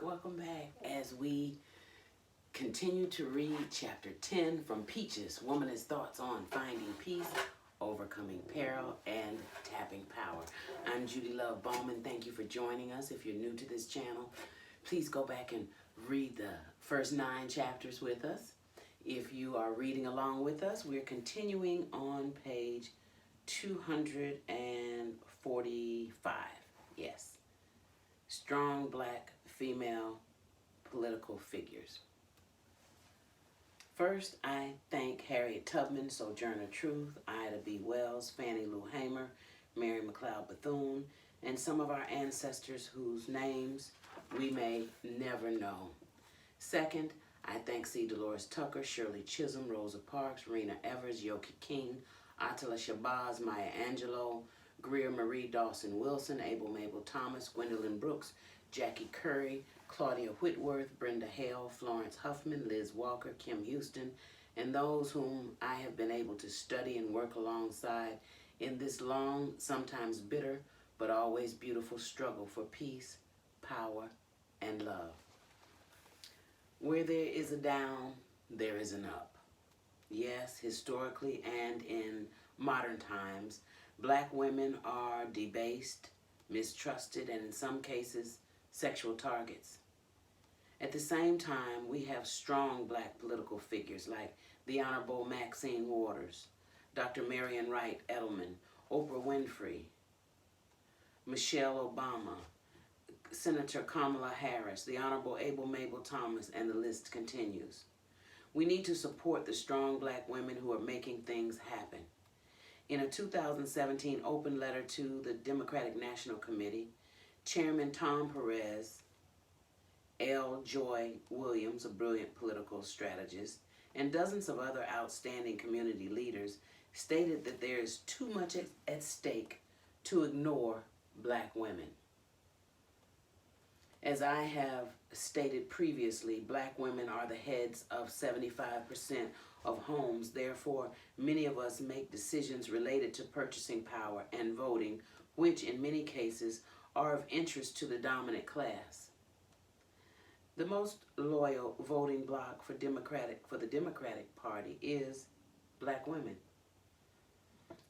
Welcome back as we continue to read chapter 10 from Peaches, Womanist Thoughts on Finding Peace, Overcoming Peril and Tapping Power. I'm Judi Love Bowman. Thank you for joining us. If you're new to this channel, please go back and read the first 9 chapters with us. If you are reading along with us, we're continuing on page 245. Yes. Strong Black female political figures. First, I thank Harriet Tubman, Sojourner Truth, Ida B. Wells, Fannie Lou Hamer, Mary McLeod Bethune, and some of our ancestors whose names we may never know. Second, I thank C. Dolores Tucker, Shirley Chisholm, Rosa Parks, Rena Evers, Yoki King, Attila Shabazz, Maya Angelou, Greer Marie Dawson Wilson, Abel Mabel Thomas, Gwendolyn Brooks, Jackie Curry, Claudia Whitworth, Brenda Hale, Florence Huffman, Liz Walker, Kim Houston, and those whom I have been able to study and work alongside in this long, sometimes bitter, but always beautiful struggle for peace, power, and love. Where there is a down, there is an up. Yes, historically and in modern times, Black women are debased, mistrusted, and in some cases, sexual targets. At the same time, we have strong Black political figures like the Honorable Maxine Waters, Dr. Marian Wright Edelman, Oprah Winfrey, Michelle Obama, Senator Kamala Harris, the Honorable Abel Mabel Thomas, and the list continues. We need to support the strong Black women who are making things happen. In a 2017 open letter to the Democratic National Committee, Chairman Tom Perez, L. Joy Williams, a brilliant political strategist, and dozens of other outstanding community leaders stated that there is too much at stake to ignore Black women. As I have stated previously, Black women are the heads of 75% of homes. Therefore, many of us make decisions related to purchasing power and voting, which in many cases are of interest to the dominant class. The most loyal voting bloc for the Democratic Party is Black women.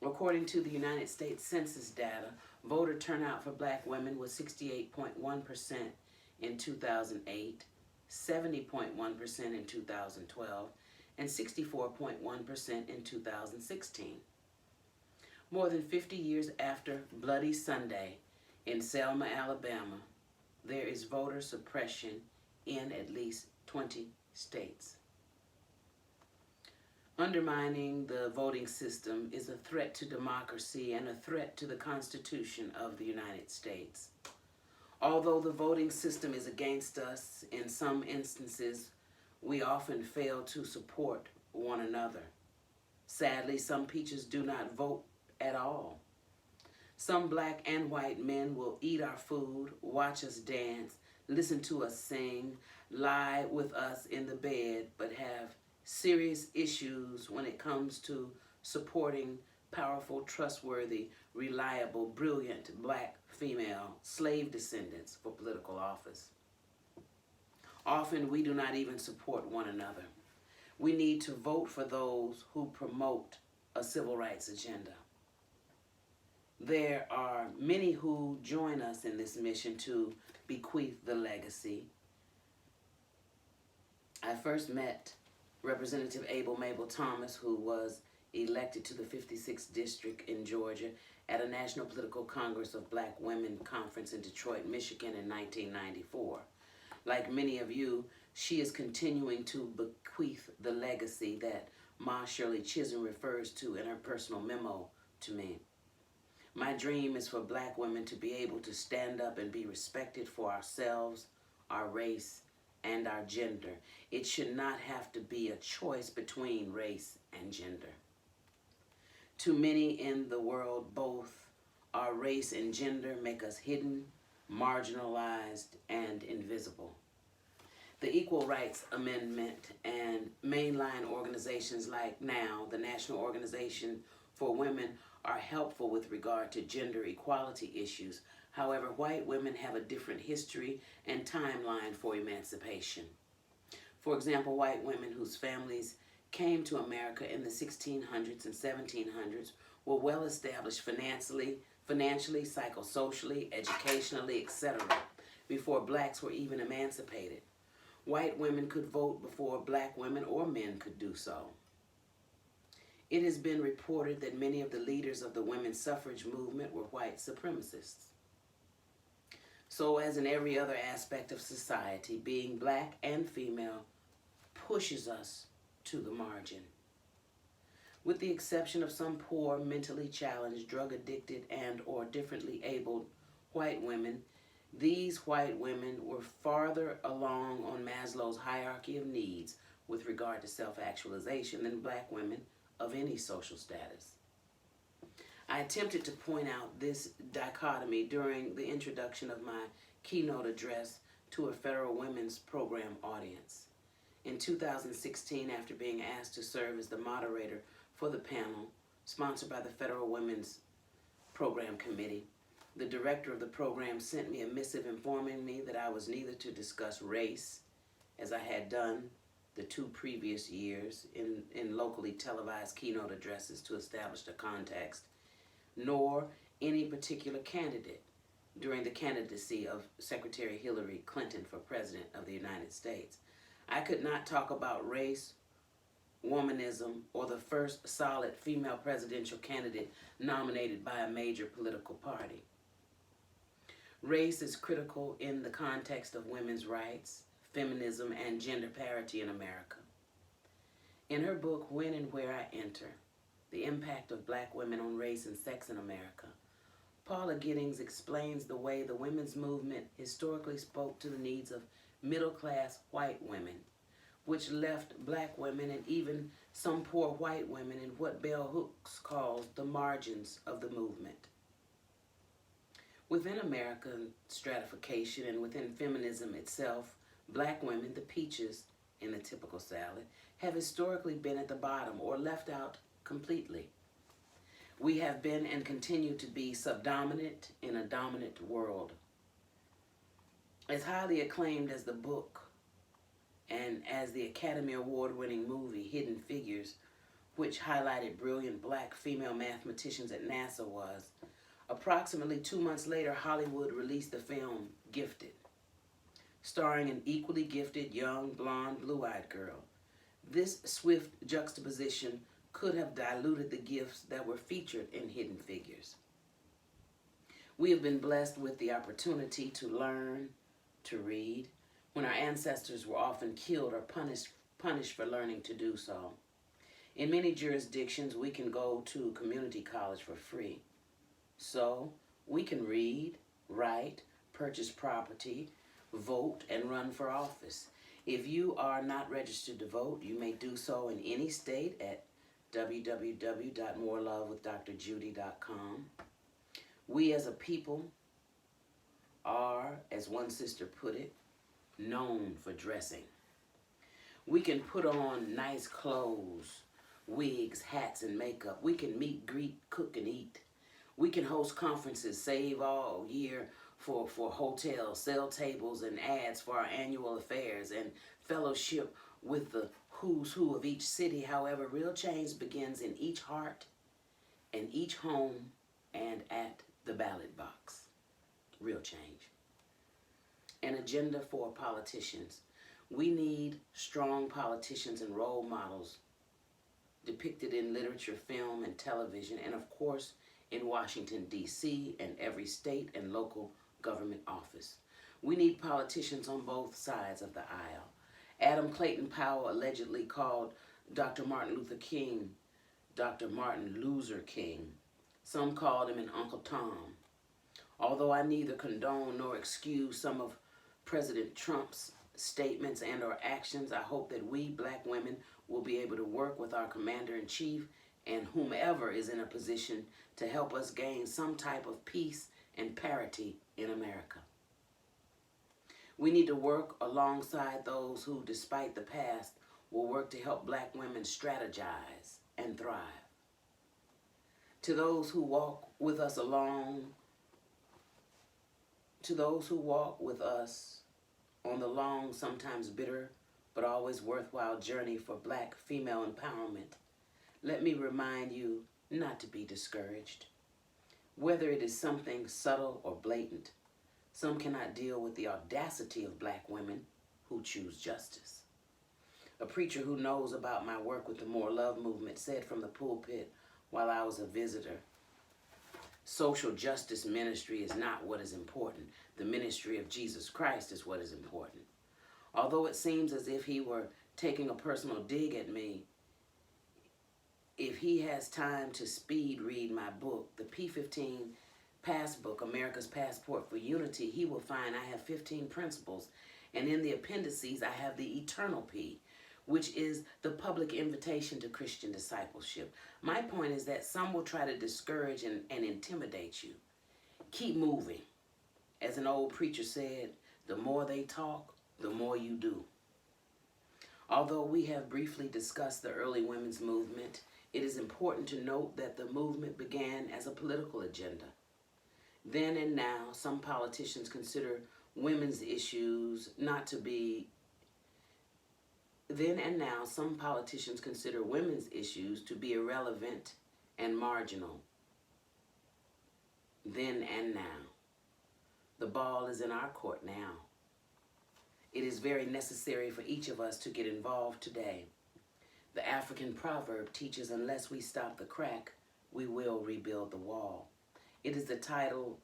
According to the United States Census data, voter turnout for Black women was 68.1% in 2008, 70.1% in 2012, and 64.1% in 2016. More than 50 years after Bloody Sunday in Selma, Alabama, there is voter suppression in at least 20 states. Undermining the voting system is a threat to democracy and a threat to the Constitution of the United States. Although the voting system is against us, in some instances, we often fail to support one another. Sadly, some peaches do not vote at all. Some Black and white men will eat our food, watch us dance, listen to us sing, lie with us in the bed, but have serious issues when it comes to supporting powerful, trustworthy, reliable, brilliant Black female slave descendants for political office. Often we do not even support one another. We need to vote for those who promote a civil rights agenda. There are many who join us in this mission to bequeath the legacy. I first met Representative Abel Mabel Thomas, who was elected to the 56th District in Georgia at a National Political Congress of Black Women Conference in Detroit, Michigan in 1994. Like many of you, she is continuing to bequeath the legacy that Ma Shirley Chisholm refers to in her personal memo to me. My dream is for Black women to be able to stand up and be respected for ourselves, our race, and our gender. It should not have to be a choice between race and gender. Too many in the world, both our race and gender make us hidden, marginalized, and invisible. The Equal Rights Amendment and mainline organizations like NOW, the National Organization for women are helpful with regard to gender equality issues. However, white women have a different history and timeline for emancipation. For example, white women whose families came to America in the 1600s and 1700s were well established financially, psychosocially, educationally, etc., before blacks were even emancipated. White women could vote before black women or men could do so. It has been reported that many of the leaders of the women's suffrage movement were white supremacists. So, as in every other aspect of society, being black and female pushes us to the margin. With the exception of some poor, mentally challenged, drug-addicted, and or differently abled white women, these white women were farther along on Maslow's hierarchy of needs with regard to self-actualization than black women of any social status. I attempted to point out this dichotomy during the introduction of my keynote address to a federal women's program audience. In 2016, after being asked to serve as the moderator for the panel sponsored by the Federal Women's Program Committee, the director of the program sent me a missive informing me that I was neither to discuss race, as I had done the 2 previous years in locally televised keynote addresses to establish the context, nor any particular candidate during the candidacy of Secretary Hillary Clinton for President of the United States. I could not talk about race, womanism, or the first solid female presidential candidate nominated by a major political party. Race is critical in the context of women's rights, feminism, and gender parity in America. In her book, When and Where I Enter, The Impact of Black Women on Race and Sex in America, Paula Giddings explains the way the women's movement historically spoke to the needs of middle-class white women, which left black women and even some poor white women in what Bell Hooks calls the margins of the movement. Within American stratification and within feminism itself, black women, the peaches in the typical salad, have historically been at the bottom or left out completely. We have been and continue to be subdominant in a dominant world. As highly acclaimed as the book and as the Academy Award-winning movie Hidden Figures, which highlighted brilliant black female mathematicians at NASA was, approximately 2 months later, Hollywood released the film Gifted, starring an equally gifted, young, blonde, blue-eyed girl. This swift juxtaposition could have diluted the gifts that were featured in Hidden Figures. We have been blessed with the opportunity to learn, to read, when our ancestors were often killed or punished for learning to do so. In many jurisdictions, we can go to community college for free. So we can read, write, purchase property, vote, and run for office. If you are not registered to vote, you may do so in any state at www.morelovewithdrjudi.com. We as a people are, as one sister put it, known for dressing. We can put on nice clothes, wigs, hats, and makeup. We can meet, greet, cook, and eat. We can host conferences, save all year for hotels, sell tables and ads for our annual affairs, and fellowship with the who's who of each city. However, real change begins in each heart, in each home, and at the ballot box. Real change. An agenda for politicians. We need strong politicians and role models depicted in literature, film, and television, and of course in Washington, D.C., and every state and local government office. We need politicians on both sides of the aisle. Adam Clayton Powell allegedly called Dr. Martin Luther King Dr. Martin Loser King. Some called him an Uncle Tom. Although I neither condone nor excuse some of President Trump's statements and or actions, I hope that we black women will be able to work with our Commander-in-Chief and whomever is in a position to help us gain some type of peace and parity in America. We need to work alongside those who, despite the past, will work to help black women strategize and thrive. To those who walk with us along, to those who walk with us on the long, sometimes bitter, but always worthwhile journey for Black female empowerment, let me remind you not to be discouraged. Whether it is something subtle or blatant, some cannot deal with the audacity of Black women who choose justice. A preacher who knows about my work with the More Love movement said from the pulpit while I was a visitor, social justice ministry is not what is important. The ministry of Jesus Christ is what is important. Although it seems as if he were taking a personal dig at me, if he has time to speed read my book, the P15 Passbook, America's Passport for Unity, he will find I have 15 principles. And in the appendices, I have the eternal P, which is the public invitation to Christian discipleship. My point is that some will try to discourage and intimidate you. Keep moving. As an old preacher said, the more they talk, the more you do. Although we have briefly discussed the early women's movement, it is important to note that the movement began as a political agenda. Then and now, some politicians consider women's issues not to be some politicians consider women's issues to be irrelevant and marginal. Then and now. The ball is in our court now. It is very necessary for each of us to get involved today. The African proverb teaches, unless we stop the crack, we will rebuild the wall. It is the title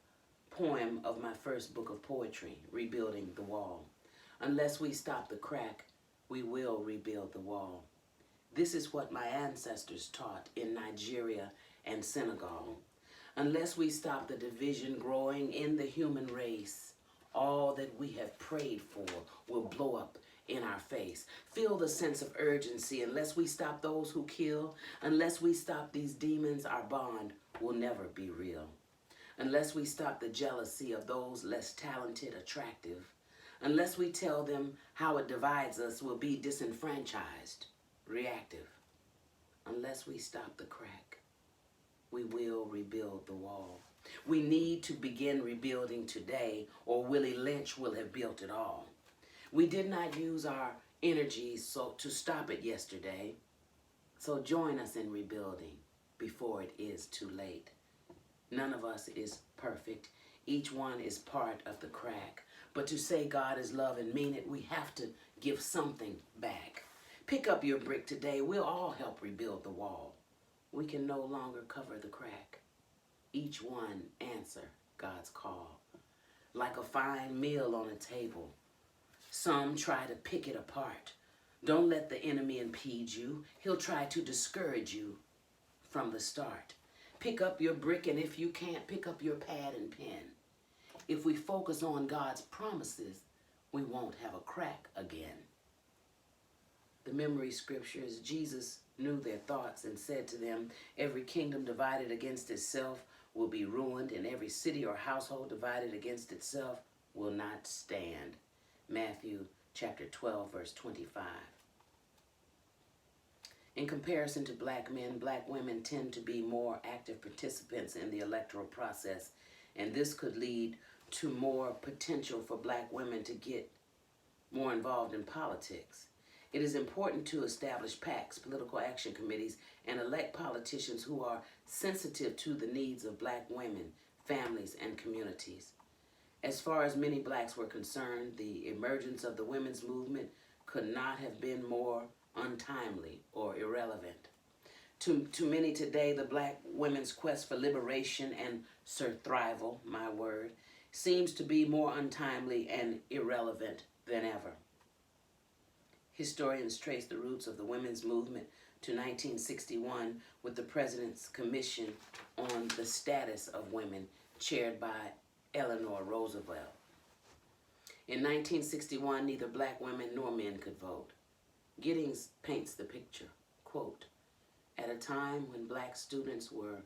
poem of my first book of poetry, Rebuilding the Wall. Unless we stop the crack, we will rebuild the wall. This is what my ancestors taught in Nigeria and Senegal. Unless we stop the division growing in the human race, all that we have prayed for will blow up in our face. Feel the sense of urgency. Unless we stop those who kill, unless we stop these demons, our bond will never be real. Unless we stop the jealousy of those less talented, attractive, unless we tell them how it divides us, we'll be disenfranchised, reactive. Unless we stop the crack, we will rebuild the wall. We need to begin rebuilding today, or Willie Lynch will have built it all. We did not use our energies to stop it yesterday, so join us in rebuilding before it is too late. None of us is perfect. Each one is part of the crack. But to say God is love and mean it, we have to give something back. Pick up your brick today. We'll all help rebuild the wall. We can no longer cover the crack. Each one answer God's call. Like a fine meal on a table, some try to pick it apart. Don't let the enemy impede you. He'll try to discourage you from the start. Pick up your brick, and if you can't, pick up your pad and pen. If we focus on God's promises, we won't have a crack again. The memory scripture is, Jesus knew their thoughts and said to them, every kingdom divided against itself will be ruined, and every city or household divided against itself will not stand. Matthew chapter 12, verse 25. In comparison to Black men, Black women tend to be more active participants in the electoral process, and this could lead to more potential for Black women to get more involved in politics. It is important to establish PACs, political action committees, and elect politicians who are sensitive to the needs of Black women, families, and communities. As far as many Blacks were concerned, the emergence of the women's movement could not have been more untimely or irrelevant. To many today, the Black women's quest for liberation and survival, my word, seems to be more untimely and irrelevant than ever. Historians trace the roots of the women's movement to 1961 with the President's Commission on the Status of Women, chaired by Eleanor Roosevelt. In 1961, neither Black women nor men could vote. Giddings paints the picture, quote, at a time when Black students were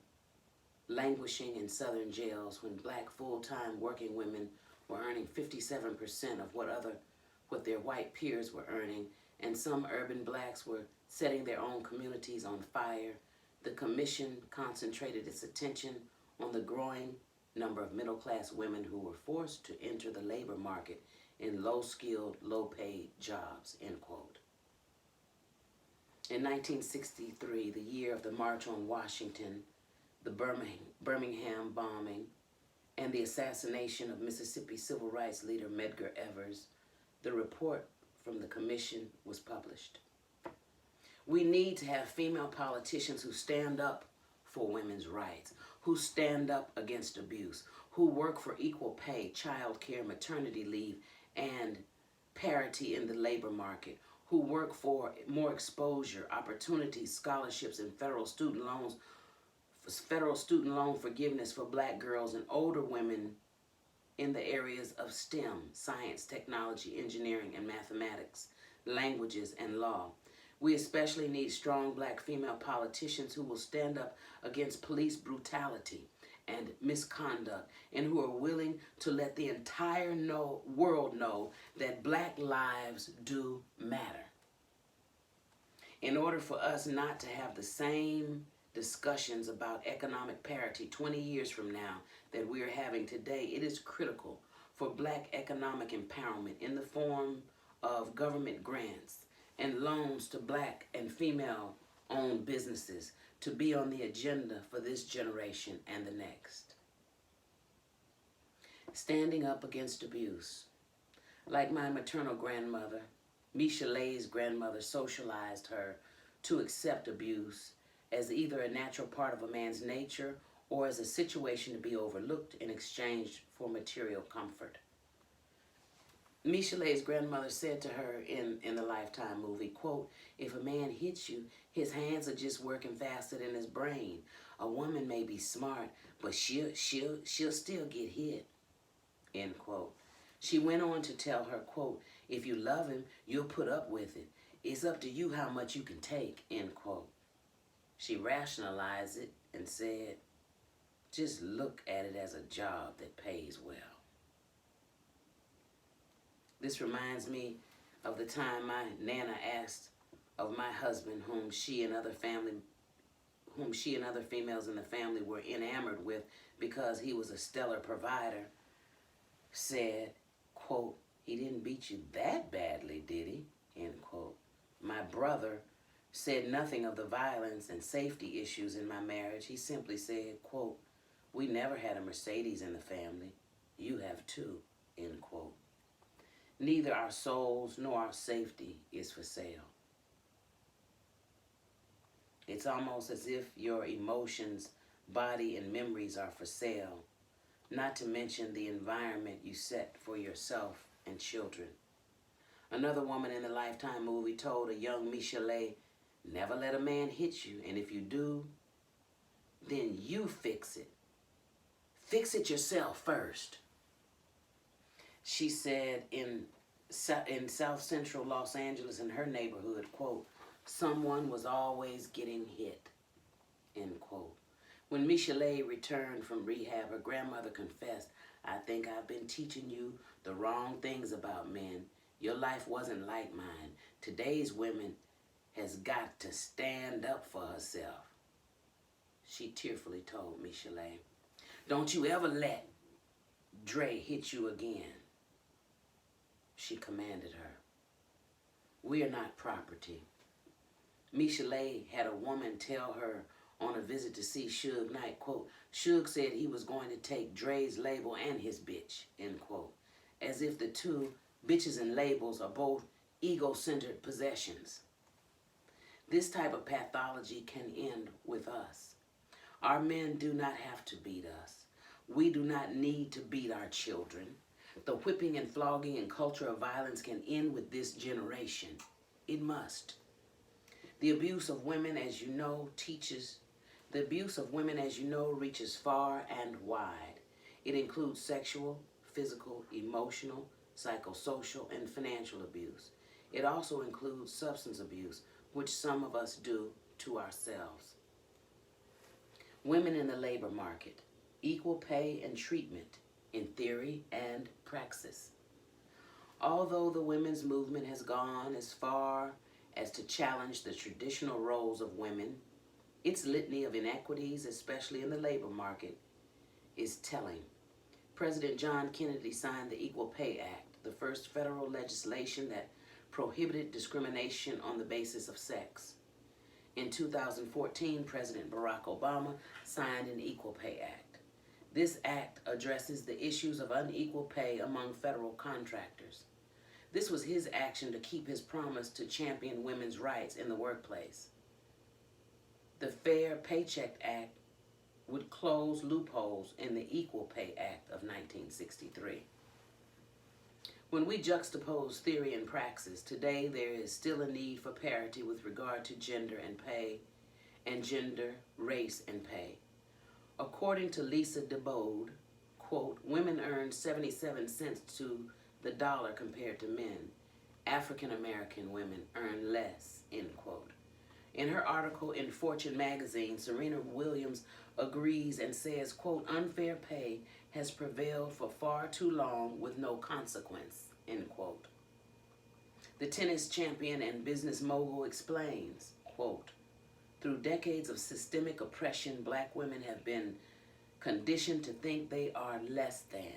languishing in Southern jails, when Black full-time working women were earning 57% of what their white peers were earning, and some urban Blacks were setting their own communities on fire, the Commission concentrated its attention on the growing number of middle-class women who were forced to enter the labor market in low-skilled, low-paid jobs, end quote. In 1963, the year of the March on Washington, the Birmingham bombing, and the assassination of Mississippi civil rights leader Medgar Evers, the report from the commission was published. We need to have female politicians who stand up for women's rights, who stand up against abuse, who work for equal pay, child care, maternity leave, and parity in the labor market, who work for more exposure, opportunities, scholarships, and federal student loan forgiveness for black girls and older women in the areas of STEM, science, technology, engineering, and mathematics, languages, and law. We especially need strong black female politicians who will stand up against police brutality and misconduct, and who are willing to let the entire world know that black lives do matter. In order for us not to have the same discussions about economic parity 20 years from now that we are having today, it is critical for black economic empowerment in the form of government grants and loans to black and female-owned businesses to be on the agenda for this generation and the next. Standing up against abuse. Like my maternal grandmother, Michelet's grandmother socialized her to accept abuse as either a natural part of a man's nature or as a situation to be overlooked in exchange for material comfort. Michelet's grandmother said to her in the Lifetime movie, quote, "If a man hits you, his hands are just working faster than his brain. A woman may be smart, but she'll still get hit," end quote. She went on to tell her, quote, "If you love him, you'll put up with it. It's up to you how much you can take," end quote. She rationalized it and said, "Just look at it as a job that pays well." This reminds me of the time my Nana asked of my husband, whom she and other females in the family were enamored with because he was a stellar provider, said, quote, "He didn't beat you that badly, did he?" end quote. My brother said nothing of the violence and safety issues in my marriage. He simply said, quote, "We never had a Mercedes in the family. You have too," end quote. Neither our souls nor our safety is for sale. It's almost as if your emotions, body, and memories are for sale, not to mention the environment you set for yourself and children. Another woman in the Lifetime movie told a young Michelet, "Never let a man hit you, and if you do, then you fix it. Fix it yourself first." She said in South Central Los Angeles, in her neighborhood, quote, "Someone was always getting hit," end quote. When Michelet returned from rehab, her grandmother confessed, "I think I've been teaching you the wrong things about men. Your life wasn't like mine. Today's woman has got to stand up for herself," she tearfully told Michelet. "Don't you ever let Dre hit you again," she commanded her. "We are not property." Michelet had a woman tell her on a visit to see Suge Knight, quote, "Suge said he was going to take Dre's label and his bitch," end quote. As if the two, bitches and labels, are both ego-centered possessions. This type of pathology can end with us. Our men do not have to beat us. We do not need to beat our children. The whipping and flogging and culture of violence can end with this generation. It must. The abuse of women, as you know, reaches far and wide. It includes sexual, physical, emotional, psychosocial, and financial abuse. It also includes substance abuse, which some of us do to ourselves. Women in the labor market, equal pay and treatment in theory and praxis. Although the women's movement has gone as far as to challenge the traditional roles of women Its litany of inequities, especially in the labor market, is telling. President John Kennedy signed the Equal Pay Act, the first federal legislation that prohibited discrimination on the basis of sex. In 2014, President Barack Obama signed an Equal Pay Act. This act addresses the issues of unequal pay among federal contractors. This was his action to keep his promise to champion women's rights in the workplace. The Fair Paycheck Act would close loopholes in the Equal Pay Act of 1963. When we juxtapose theory and praxis, today there is still a need for parity with regard to gender and pay, and gender, race, and pay. According to Lisa DeBode, quote, women earn 77 cents to the dollar compared to men. African American women earn less, end quote. In her article in Fortune magazine, Serena Williams agrees and says, quote, unfair pay has prevailed for far too long with no consequence, end quote. The tennis champion and business mogul explains, quote, through decades of systemic oppression, black women have been conditioned to think they are less than.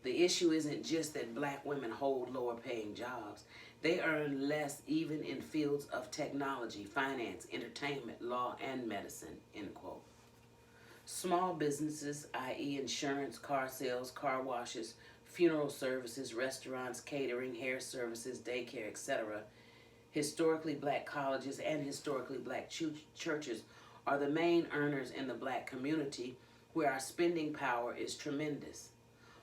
The issue isn't just that black women hold lower paying jobs. They earn less even in fields of technology, finance, entertainment, law, and medicine, end quote. Small businesses, i.e. insurance, car sales, car washes, funeral services, restaurants, catering, hair services, daycare, etc., historically black colleges and historically black churches are the main earners in the black community, where our spending power is tremendous.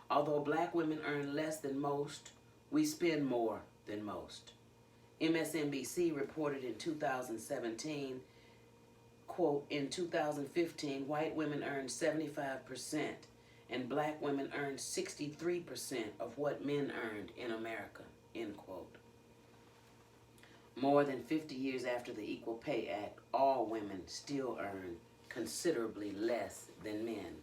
Although black women earn less than most, we spend more than most. MSNBC reported in 2017, quote, in 2015, white women earned 75% and black women earned 63% of what men earned in America, end quote. More than 50 years after the Equal Pay Act, all women still earn considerably less than men.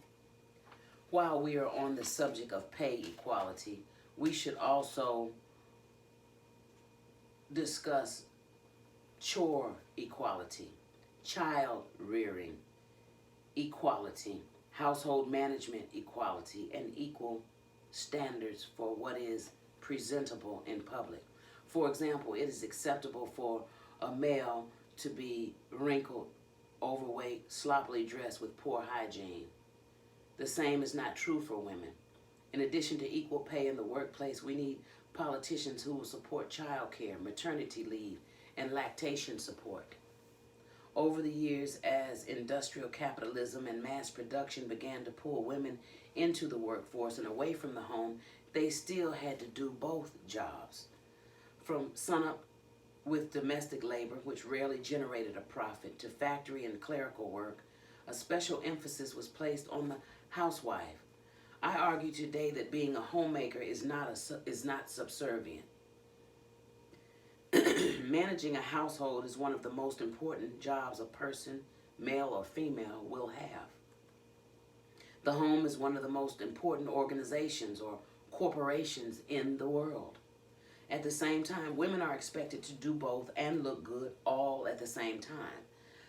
While we are on the subject of pay equality, we should also discuss chore equality, child rearing equality, household management equality, and equal standards for what is presentable in public. For example, it is acceptable for a male to be wrinkled, overweight, sloppily dressed with poor hygiene. The same is not true for women. In addition to equal pay in the workplace, we need politicians who will support child care, maternity leave, and lactation support. Over the years, as industrial capitalism and mass production began to pull women into the workforce and away from the home, they still had to do both jobs. From sunup with domestic labor, which rarely generated a profit, to factory and clerical work, a special emphasis was placed on the housewife. I argue today that being a homemaker is not subservient. Managing a household is one of the most important jobs a person, male or female, will have. The home is one of the most important organizations or corporations in the world. At the same time, women are expected to do both and look good all at the same time.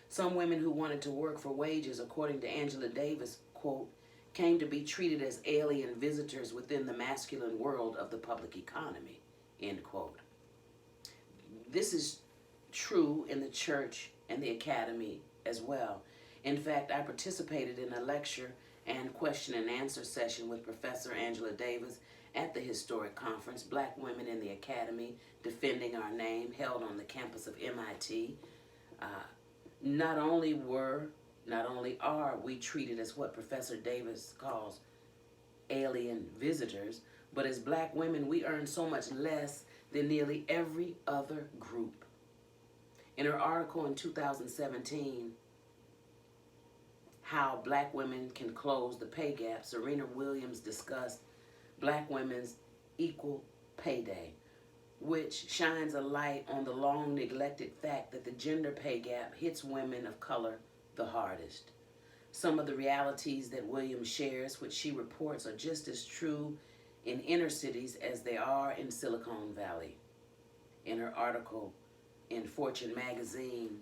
Some women who wanted to work for wages, according to Angela Davis, quote, came to be treated as alien visitors within the masculine world of the public economy, end quote. This is true in the church and the academy as well. In fact, I participated in a lecture and question and answer session with Professor Angela Davis at the historic conference, Black Women in the Academy, Defending Our Name, held on the campus of MIT. Not only are we treated as what Professor Davis calls alien visitors, but as black women, we earn so much less than nearly every other group. In her article in 2017, How Black Women Can Close the Pay Gap, Serena Williams discussed Black women's equal pay day, which shines a light on the long neglected fact that the gender pay gap hits women of color the hardest. Some of the realities that Williams shares, which she reports, are just as true in inner cities as they are in Silicon Valley. In her article in Fortune magazine,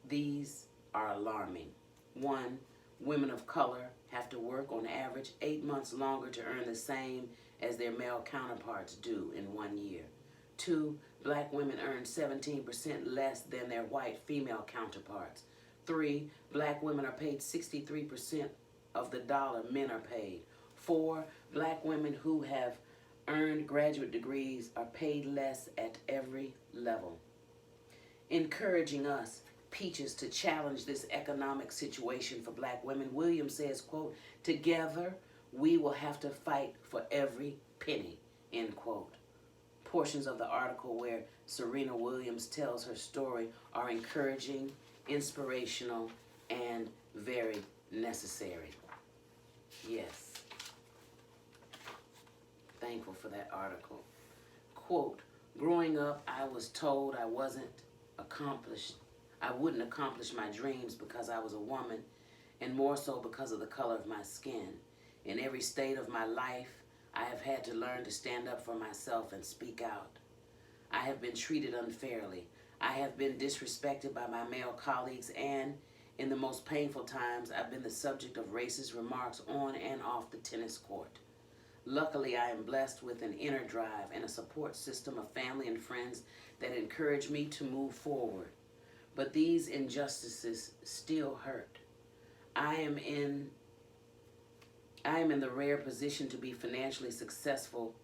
These are alarming. 1, women of color have to work on average 8 months longer to earn the same as their male counterparts do in 1 year. 2, black women earn 17% less than their white female counterparts. 3, black women are paid 63% of the dollar men are paid. 4, black women who have earned graduate degrees are paid less at every level. Encouraging us, Peaches, to challenge this economic situation for black women, William says, quote, "Together we will have to fight for every penny," end quote. Portions of the article where Serena Williams tells her story are encouraging, inspirational, and very necessary. Yes. Thankful for that article. Quote, "Growing up, I was told I wouldn't accomplish my dreams because I was a woman, and more so because of the color of my skin. In every state of my life, I have had to learn to stand up for myself and speak out. I have been treated unfairly. I have been disrespected by my male colleagues, and in the most painful times, I've been the subject of racist remarks on and off the tennis court. Luckily, I am blessed with an inner drive and a support system of family and friends that encourage me to move forward. But these injustices still hurt. I am in the rare position to be financially successful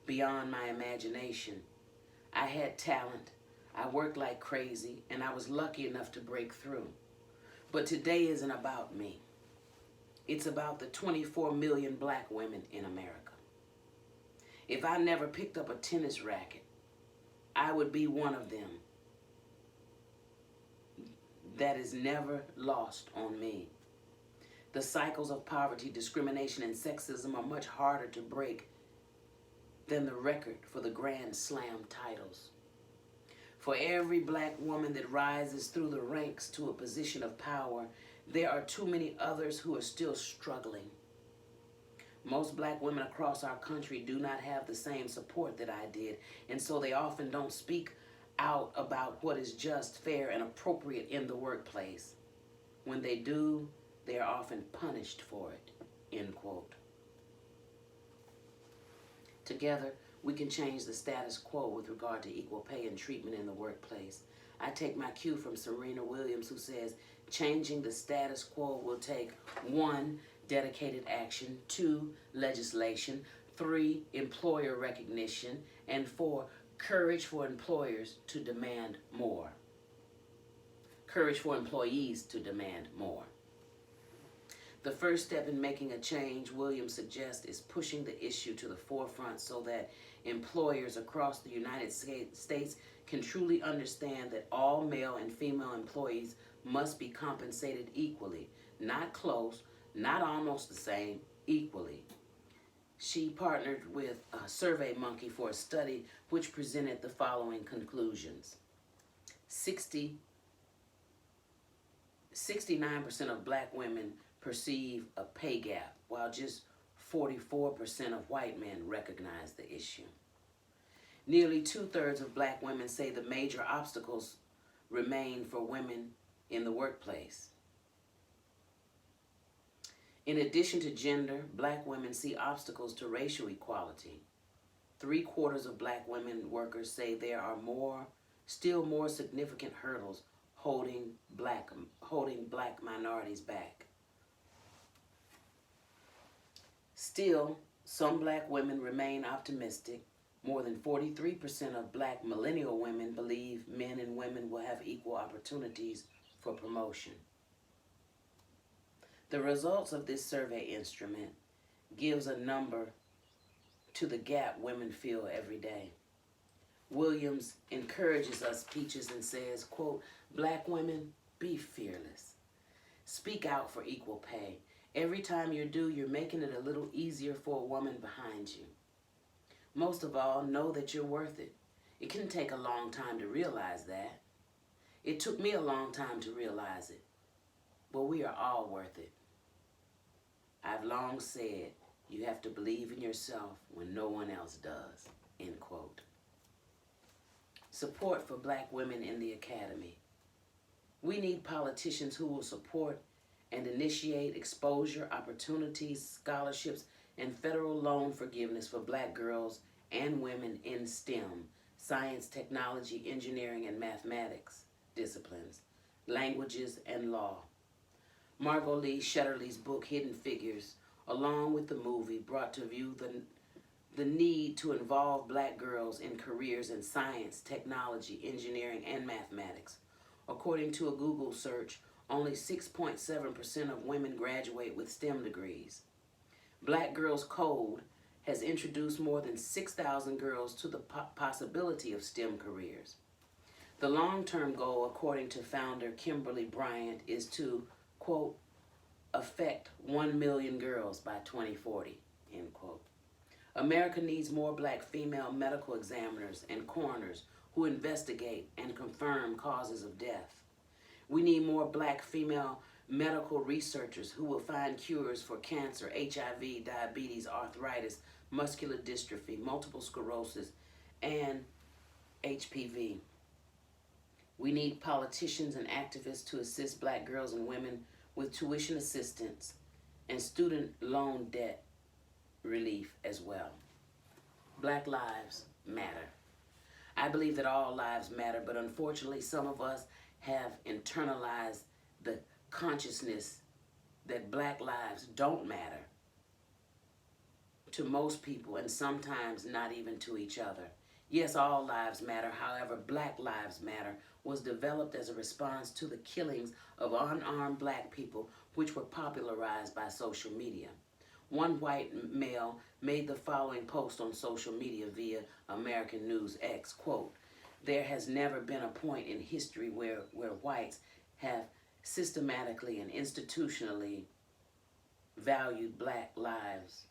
beyond my imagination. I had talent, I worked like crazy, and I was lucky enough to break through. But today isn't about me. It's about the 24 million black women in America. If I never picked up a tennis racket, I would be one of them. That is never lost on me. The cycles of poverty, discrimination, and sexism are much harder to break than the record for the Grand Slam titles. For every black woman that rises through the ranks to a position of power, there are too many others who are still struggling. Most black women across our country do not have the same support that I did, and so they often don't speak out about what is just, fair, and appropriate in the workplace. When they do, they are often punished for it," end quote. Together, we can change the status quo with regard to equal pay and treatment in the workplace. I take my cue from Serena Williams, who says, "Changing the status quo will take 1, dedicated action, 2, legislation, 3, employer recognition, and 4, courage for employers to demand more. Courage for employees to demand more." The first step in making a change, Williams suggests, is pushing the issue to the forefront so that employers across the United States can truly understand that all male and female employees must be compensated equally, not close, not almost the same, equally. She partnered with SurveyMonkey for a study which presented the following conclusions. 69% of black women perceive a pay gap, while just 44% of white men recognize the issue. Nearly 2/3 of black women say the major obstacles remain for women in the workplace. In addition to gender, black women see obstacles to racial equality. 3/4 of black women workers say there are still more significant hurdles holding black minorities back. Still, some black women remain optimistic. More than 43% of black millennial women believe men and women will have equal opportunities for promotion. The results of this survey instrument gives a number to the gap women feel every day. Williams encourages us, Peaches, and says, quote, "Black women, be fearless. Speak out for equal pay. Every time you do, you're making it a little easier for a woman behind you. Most of all, know that you're worth it. It can take a long time to realize that. It took me a long time to realize it. But we are all worth it. I've long said you have to believe in yourself when no one else does," end quote. Support for black women in the academy. We need politicians who will support and initiate exposure, opportunities, scholarships, and federal loan forgiveness for black girls and women in STEM, science, technology, engineering, and mathematics disciplines, languages, and law. Margot Lee Shetterly's book, Hidden Figures, along with the movie, brought to view the need to involve black girls in careers in science, technology, engineering, and mathematics. According to a Google search, only 6.7% of women graduate with STEM degrees. Black Girls Code has introduced more than 6,000 girls to the possibility of STEM careers. The long-term goal, according to founder Kimberly Bryant, is to, quote, affect 1 million girls by 2040, end quote. America needs more black female medical examiners and coroners who investigate and confirm causes of death. We need more black female medical researchers who will find cures for cancer, HIV, diabetes, arthritis, muscular dystrophy, multiple sclerosis, and HPV. We need politicians and activists to assist black girls and women with tuition assistance and student loan debt relief as well. Black lives matter. I believe that all lives matter, but unfortunately some of us have internalized the consciousness that black lives don't matter to most people, and sometimes not even to each other. Yes, all lives matter. However, Black Lives Matter was developed as a response to the killings of unarmed black people, which were popularized by social media. One white male made the following post on social media via American News X, quote, "There has never been a point in history where whites have systematically and institutionally valued black lives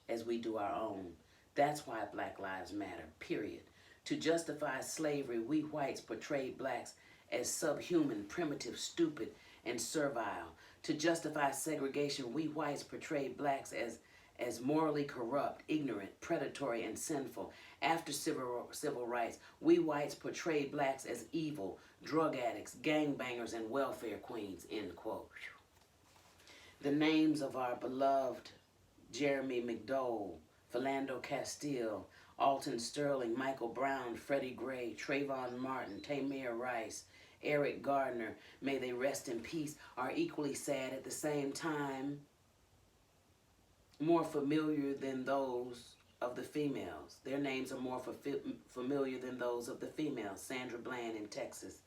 as we do our own. That's why Black Lives Matter, period. To justify slavery, we whites portrayed blacks as subhuman, primitive, stupid, and servile. To justify segregation, we whites portrayed blacks as morally corrupt, ignorant, predatory, and sinful. After civil rights, we whites portrayed blacks as evil, drug addicts, gangbangers, and welfare queens," end quote. The names of our beloved Jeremy McDowell, Philando Castile, Alton Sterling, Michael Brown, Freddie Gray, Trayvon Martin, Tamir Rice, Eric Gardner, may they rest in peace, are equally sad at the same time, more familiar than those of the females. Their names are more familiar than those of the females. Sandra Bland in Texas,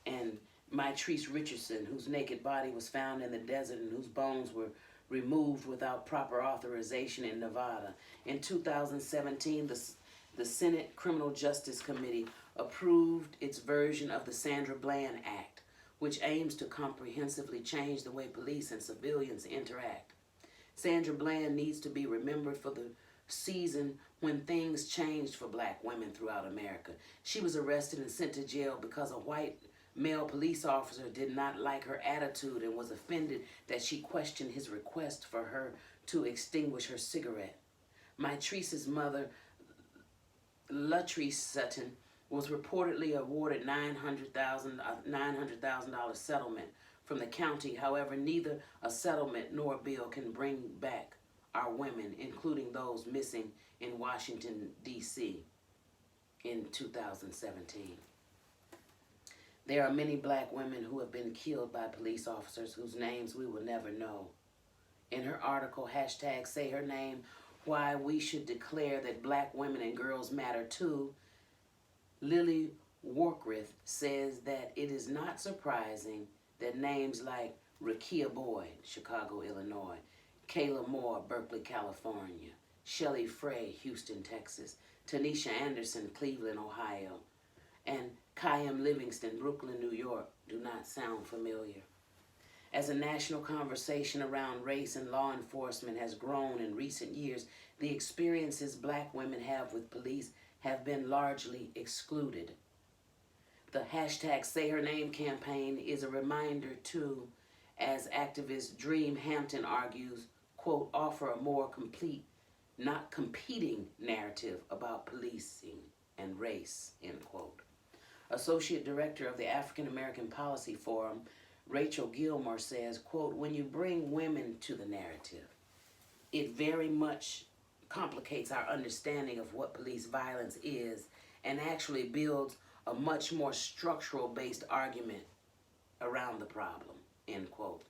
and Mitrice Richardson, whose naked body was found in the desert and whose bones were removed without proper authorization in Nevada. In 2017, the Senate Criminal Justice Committee approved its version of the Sandra Bland Act, which aims to comprehensively change the way police and civilians interact. Sandra Bland needs to be remembered for the season when things changed for black women throughout America. She was arrested and sent to jail because a white male police officer did not like her attitude and was offended that she questioned his request for her to extinguish her cigarette. Mitrice's mother, Latrice Sutton, was reportedly awarded $900,000 settlement from the county. However, neither a settlement nor a bill can bring back our women, including those missing in Washington, D.C. in 2017. There are many black women who have been killed by police officers whose names we will never know. In her article, #SayHerName, Why We Should Declare That Black Women and Girls Matter Too, Lily Warkrith says that it is not surprising that names like Rekia Boyd, Chicago, Illinois, Kayla Moore, Berkeley, California, Shelley Frey, Houston, Texas, Tanisha Anderson, Cleveland, Ohio, and Kyam Livingston, Brooklyn, New York, do not sound familiar. As a national conversation around race and law enforcement has grown in recent years, the experiences black women have with police have been largely excluded. The #SayHerName campaign is a reminder to, as activist Dream Hampton argues, quote, offer a more complete, not competing narrative about policing and race, end quote. Associate Director of the African American Policy Forum, Rachel Gilmore, says, quote, "When you bring women to the narrative, it very much complicates our understanding of what police violence is and actually builds a much more structural based argument around the problem," end quote.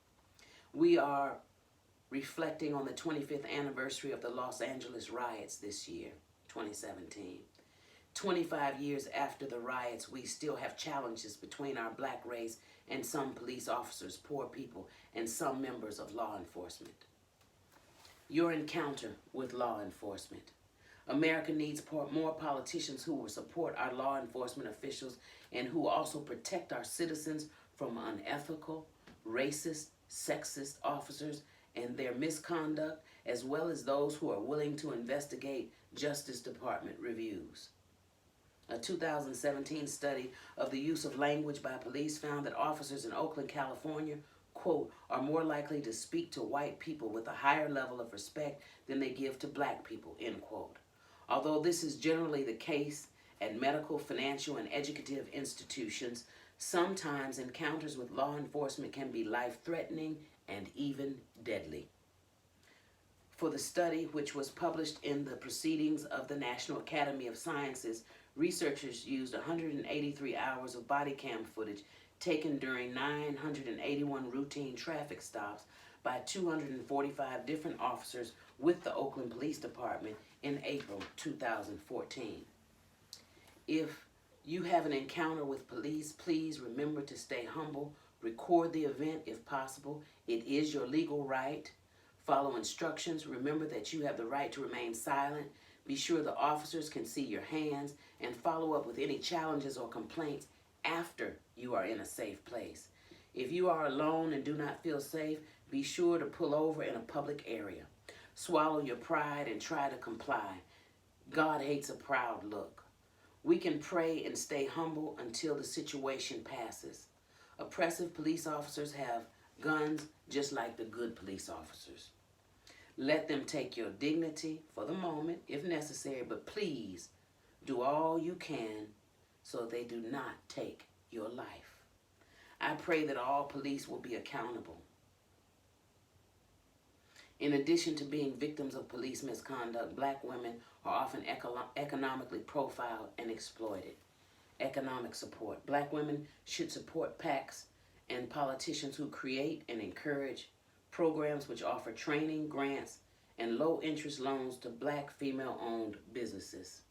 We are reflecting on the 25th anniversary of the Los Angeles riots this year, 2017. 25 years after the riots, we still have challenges between our black race and some police officers, poor people, and some members of law enforcement. Your encounter with law enforcement. America needs more politicians who will support our law enforcement officials and who also protect our citizens from unethical, racist, sexist officers and their misconduct, as well as those who are willing to investigate Justice Department reviews. A 2017 study of the use of language by police found that officers in Oakland, California, quote, "are more likely to speak to white people with a higher level of respect than they give to black people," end quote. Although this is generally the case at medical, financial, and educative institutions, sometimes encounters with law enforcement can be life-threatening and even deadly. For the study, which was published in the Proceedings of the National Academy of Sciences, researchers used 183 hours of body cam footage taken during 981 routine traffic stops by 245 different officers with the Oakland Police Department in April 2014. If you have an encounter with police, please remember to stay humble. Record the event if possible. It is your legal right. Follow instructions. Remember that you have the right to remain silent. Be sure the officers can see your hands and follow up with any challenges or complaints after you are in a safe place. If you are alone and do not feel safe, be sure to pull over in a public area. Swallow your pride and try to comply. God hates a proud look. We can pray and stay humble until the situation passes. Oppressive police officers have guns just like the good police officers. Let them take your dignity for the moment if necessary, but please do all you can so they do not take your life. I pray that all police will be accountable. In addition to being victims of police misconduct, black women are often economically profiled and exploited. Economic support. Black women should support PACs and politicians who create and encourage programs which offer training, grants, and low-interest loans to black female-owned businesses.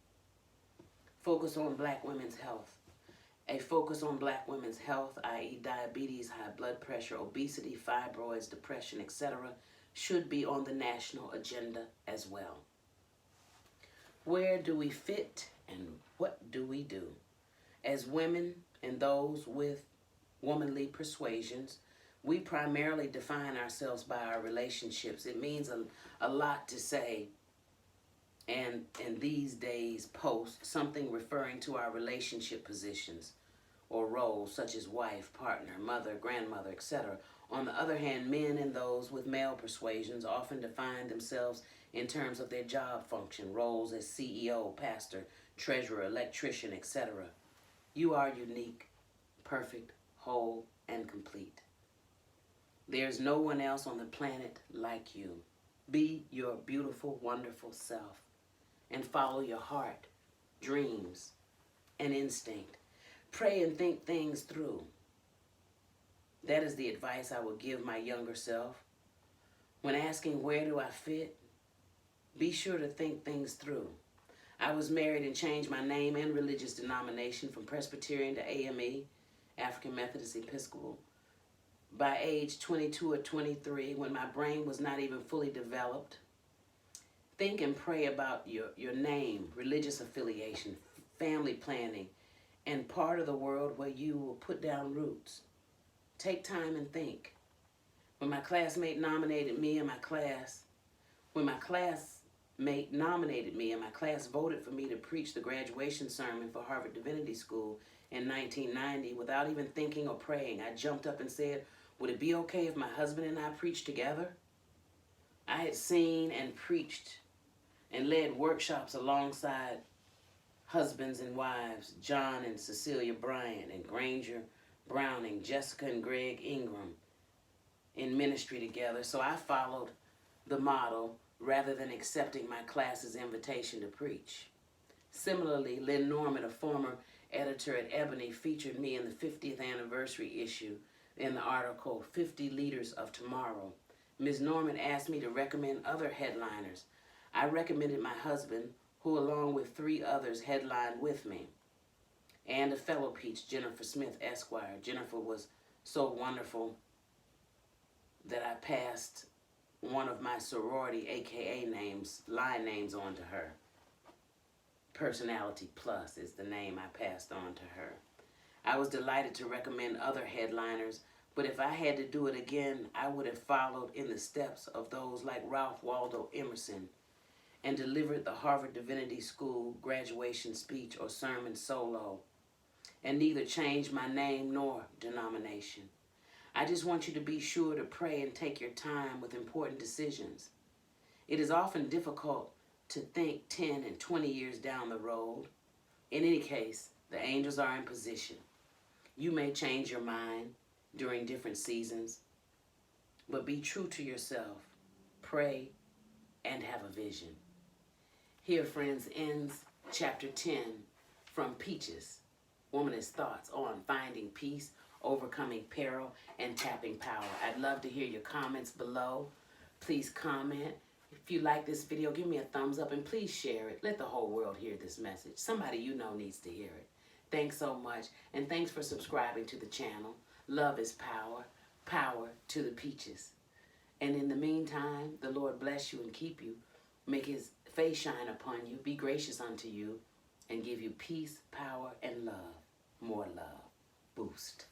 Focus on black women's health. A focus on black women's health, i.e. diabetes, high blood pressure, obesity, fibroids, depression, etc., should be on the national agenda as well. Where do we fit and what do we do? As women and those with womanly persuasions, we primarily define ourselves by our relationships. It means a lot to say, and in these days post something referring to our relationship positions or roles such as wife, partner, mother, grandmother, etc. On the other hand, men and those with male persuasions often define themselves in terms of their job function, roles as CEO, pastor, treasurer, electrician, etc. You are unique, perfect, whole, and complete. There's no one else on the planet like you. Be your beautiful, wonderful self and follow your heart, dreams, and instinct. Pray and think things through. That is the advice I would give my younger self. When asking where do I fit, be sure to think things through. I was married and changed my name and religious denomination from Presbyterian to AME, African Methodist Episcopal, by age 22 or 23, when my brain was not even fully developed. Think and pray about your name, religious affiliation, family planning, and part of the world where you will put down roots. Take time and think. When my classmate nominated me in my class, when my classmate nominated me and my class voted for me to preach the graduation sermon for Harvard Divinity School in 1990, without even thinking or praying, I jumped up and said, would it be okay if my husband and I preached together? I had seen and preached and led workshops alongside husbands and wives, John and Cecilia Bryant, and Granger Browning, Jessica and Greg Ingram, in ministry together. So I followed the model rather than accepting my class's invitation to preach. Similarly, Lynn Norman, a former editor at Ebony, featured me in the 50th anniversary issue in the article 50 Leaders of Tomorrow. Ms. Norman asked me to recommend other headliners. I recommended my husband, who along with 3 others headlined with me, and a fellow Peach, Jennifer Smith, Esquire. Jennifer was so wonderful that I passed one of my sorority AKA names, line names, on to her. Personality Plus is the name I passed on to her. I was delighted to recommend other headliners, but if I had to do it again, I would have followed in the steps of those like Ralph Waldo Emerson and delivered the Harvard Divinity School graduation speech or sermon solo, and neither changed my name nor denomination. I just want you to be sure to pray and take your time with important decisions. It is often difficult to think 10 and 20 years down the road. In any case, the angels are in position. You may change your mind during different seasons, but be true to yourself. Pray and have a vision. Here, friends, ends chapter 10 from Peaches, Womanist Thoughts on Finding Peace, Overcoming Peril, and Tapping Power. I'd love to hear your comments below. Please comment. If you like this video, give me a thumbs up and please share it. Let the whole world hear this message. Somebody you know needs to hear it. Thanks so much, and thanks for subscribing to the channel. Love is power. Power to the Peaches. And in the meantime, the Lord bless you and keep you. Make his face shine upon you, be gracious unto you, and give you peace, power, and love. More love. Boost.